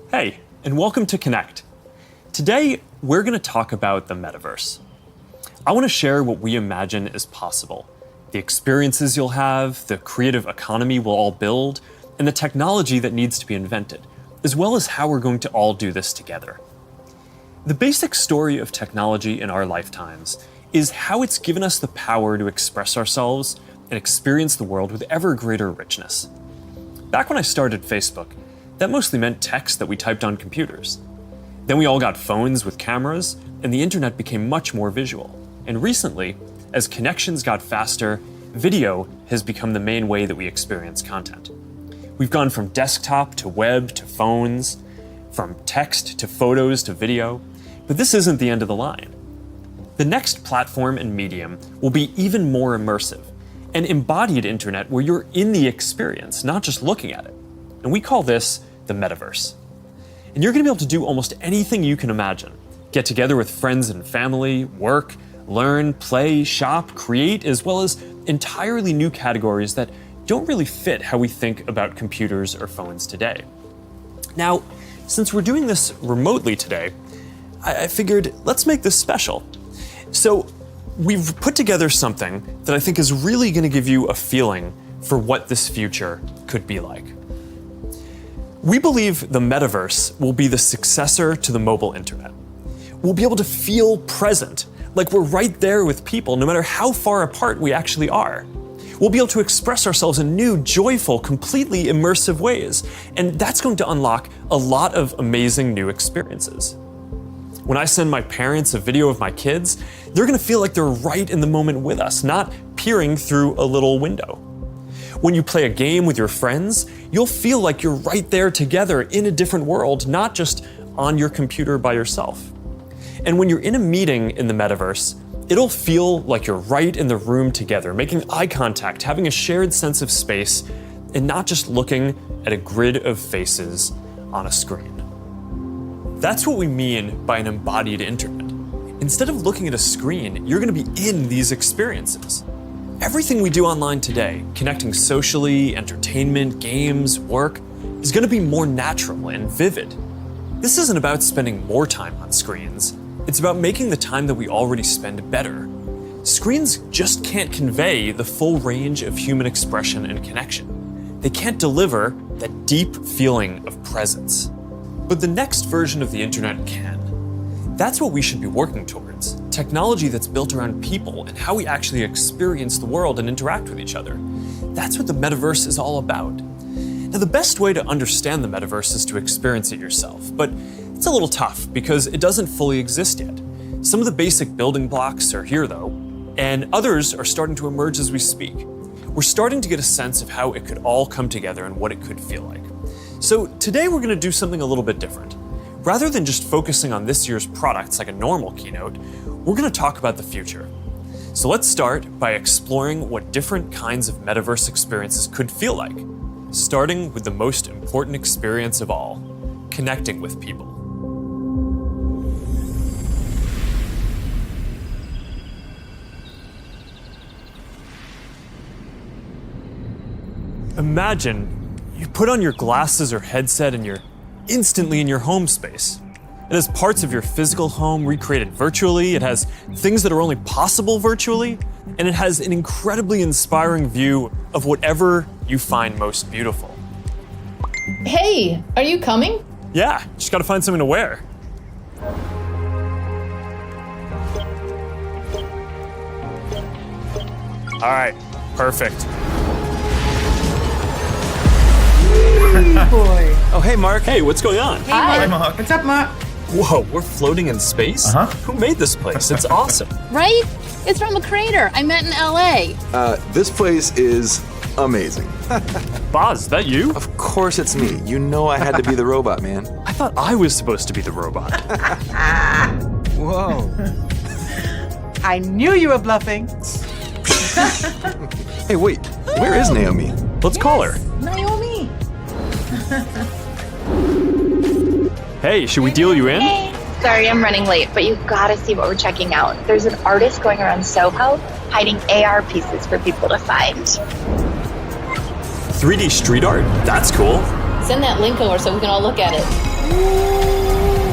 Hey, and welcome to Connect. Today, we're going to talk about the Metaverse. I want to share what we imagine is possible, the experiences you'll have, the creative economy we'll all build, and the technology that needs to be invented, as well as how we're going to all do this together. The basic story of technology in our lifetimes is how it's given us the power to express ourselves and experience the world with ever greater richness. Back when I started Facebook, that mostly meant text that we typed on computers. Then we all got phones with cameras, and the internet became much more visual. And recently, as connections got faster, video has become the main way that we experience content. We've gone from desktop to web to phones, from text to photos to video, but this isn't the end of the line. The next platform and medium will be even more immersive, an embodied internet where you're in the experience, not just looking at it. And we call this the Metaverse. And you're going to be able to do almost anything you can imagine. Get together with friends and family, work, learn, play, shop, create, as well as entirely new categories that don't really fit how we think about computers or phones today. Now, since we're doing this remotely today, I figured let's make this special. So we've put together something that I think is really going to give you a feeling for what this future could be like. We believe the Metaverse will be the successor to the mobile internet. We'll be able to feel present, like we're right there with people, no matter how far apart we actually are. We'll be able to express ourselves in new, joyful, completely immersive ways, and that's going to unlock a lot of amazing new experiences. When I send my parents a video of my kids, they're going to feel like they're right in the moment with us, not peering through a little window. When you play a game with your friends, you'll feel like you're right there together in a different world, not just on your computer by yourself. And when you're in a meeting in the Metaverse, it'll feel like you're right in the room together, making eye contact, having a shared sense of space, and not just looking at a grid of faces on a screen. That's what we mean by an embodied internet. Instead of looking at a screen, you're going to be in these experiences. Everything we do online today, connecting socially, entertainment, games, work, is going to be more natural and vivid. This isn't about spending more time on screens. It's about making the time that we already spend better. Screens just can't convey the full range of human expression and connection. They can't deliver that deep feeling of presence. But the next version of the internet can. That's what we should be working towards. Technology that's built around people and how we actually experience the world and interact with each other. That's what the Metaverse is all about. Now, the best way to understand the Metaverse is to experience it yourself, but it's a little tough because it doesn't fully exist yet. Some of the basic building blocks are here though, and others are starting to emerge as we speak. We're starting to get a sense of how it could all come together and what it could feel like. So today we're going to do something a little bit different. Rather than just focusing on this year's products like a normal keynote, we're going to talk about the future. So let's start by exploring what different kinds of Metaverse experiences could feel like, starting with the most important experience of all, connecting with people. Imagine you put on your glasses or headset and you're instantly in your home space. It has parts of your physical home recreated virtually, it has things that are only possible virtually, and it has an incredibly inspiring view of whatever you find most beautiful. Hey, are you coming? Yeah, just gotta find something to wear. All right, perfect. Boy. Oh, hey, Mark. Hey, what's going on? Hey, Mark. Mark. What's up, Mark? Whoa, we're floating in space? Who made this place? It's awesome. Right? It's from a crater I met in LA. This place is amazing. Boz, is that you? Of course it's me. You know I had to be the robot, man. I thought I was supposed to be the robot. Whoa. I knew you were bluffing. Hey, wait. Where is Naomi? Let's call her. Naomi. Hey, should we deal you in? Hey, sorry I'm running late, but you've got to see what we're checking out. There's an artist going around Soho hiding AR pieces for people to find. 3D street art? That's cool. Send that link over so we can all look at it.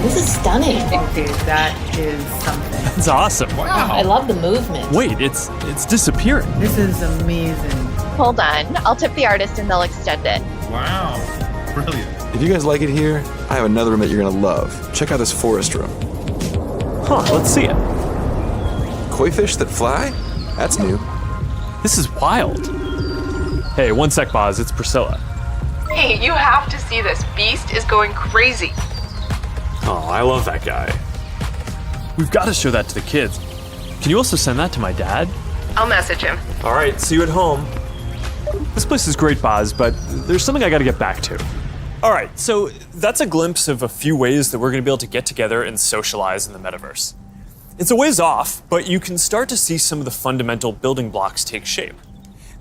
This is stunning. Okay, that is something. It's awesome. I love the movement. Wait, it's disappearing. This is amazing. Hold on. I'll tip the artist and they'll extend it. Wow. Brilliant. If you guys like it here, I have another room that you're gonna love. Check out this forest room. Huh, let's see it. Koi fish that fly? That's new. This is wild. Hey, one sec, Boz, it's Priscilla. Hey, you have to see this. Beast is going crazy. Oh, I love that guy. We've got to show that to the kids. Can you also send that to my dad? I'll message him. All right, see you at home. This place is great, Boz, but there's something I got to get back to. All right, so that's a glimpse of a few ways that we're going to be able to get together and socialize in the metaverse. It's a ways off, but you can start to see some of the fundamental building blocks take shape.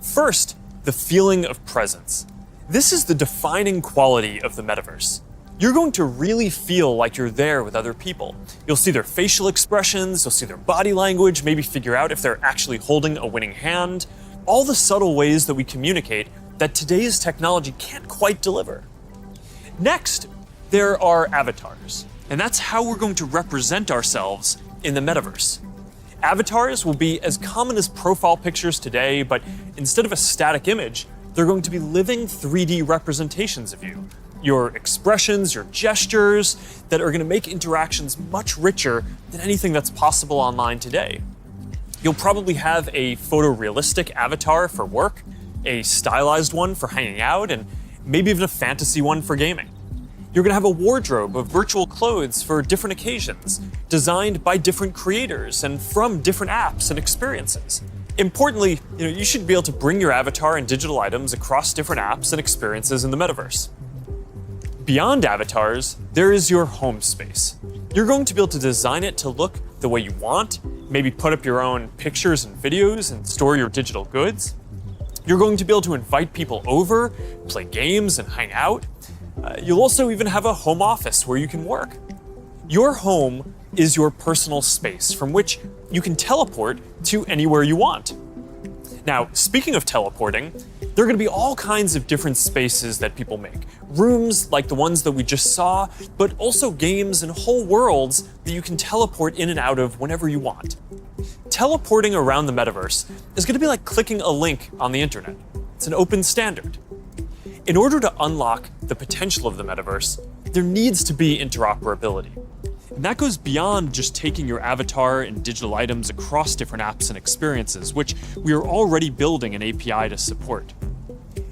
First, the feeling of presence. This is the defining quality of the metaverse. You're going to really feel like you're there with other people. You'll see their facial expressions, you'll see their body language, maybe figure out if they're actually holding a winning hand. All the subtle ways that we communicate that today's technology can't quite deliver. Next, there are avatars, and that's how we're going to represent ourselves in the metaverse. Avatars will be as common as profile pictures today, but instead of a static image, they're going to be living 3D representations of you. Your expressions, your gestures, that are going to make interactions much richer than anything that's possible online today. You'll probably have a photorealistic avatar for work, a stylized one for hanging out, and maybe even a fantasy one for gaming. You're going to have a wardrobe of virtual clothes for different occasions, designed by different creators and from different apps and experiences. Importantly, you should be able to bring your avatar and digital items across different apps and experiences in the metaverse. Beyond avatars, there is your home space. You're going to be able to design it to look the way you want, maybe put up your own pictures and videos and store your digital goods. You're going to be able to invite people over, play games, and hang out. You'll also even have a home office where you can work. Your home is your personal space from which you can teleport to anywhere you want. Now, speaking of teleporting, there are going to be all kinds of different spaces that people make. Rooms like the ones that we just saw, but also games and whole worlds that you can teleport in and out of whenever you want. Teleporting around the metaverse is going to be like clicking a link on the internet. It's an open standard. In order to unlock the potential of the metaverse, there needs to be interoperability. And that goes beyond just taking your avatar and digital items across different apps and experiences, which we are already building an API to support.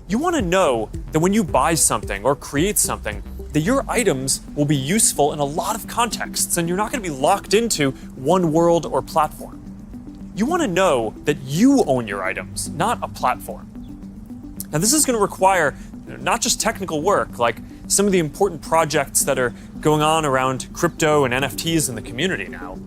You want to know that when you buy something or create something, that your items will be useful in a lot of contexts and you're not going to be locked into one world or platform. You want to know that you own your items, not a platform. Now, this is going to require not just technical work, like some of the important projects that are going on around crypto and NFTs in the community now.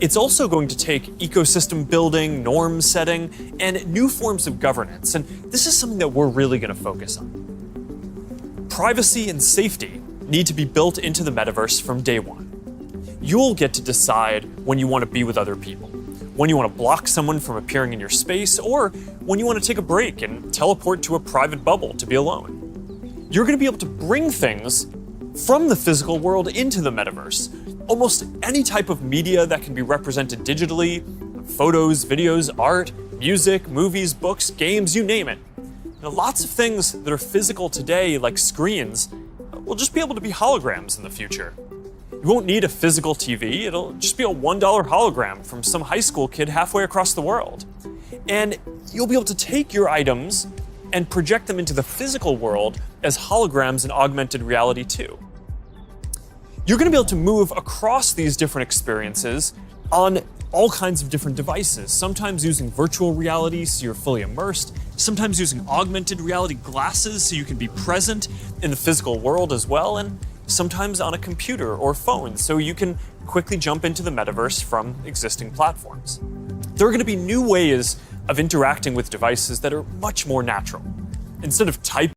It's also going to take ecosystem building, norm setting, and new forms of governance. And this is something that we're really going to focus on. Privacy and safety need to be built into the metaverse from day one. You'll get to decide when you want to be with other people, when you want to block someone from appearing in your space, or when you want to take a break and teleport to a private bubble to be alone. You're going to be able to bring things from the physical world into the metaverse. Almost any type of media that can be represented digitally, photos, videos, art, music, movies, books, games, you name it. Lots of things that are physical today, like screens, will just be able to be holograms in the future. You won't need a physical TV, it'll just be a $1 hologram from some high school kid halfway across the world. And you'll be able to take your items and project them into the physical world as holograms in augmented reality too. You're going to be able to move across these different experiences on all kinds of different devices, sometimes using virtual reality so you're fully immersed, sometimes using augmented reality glasses so you can be present in the physical world as well, and sometimes on a computer or phone so you can quickly jump into the metaverse from existing platforms. There are going to be new ways of interacting with devices that are much more natural. Instead of typing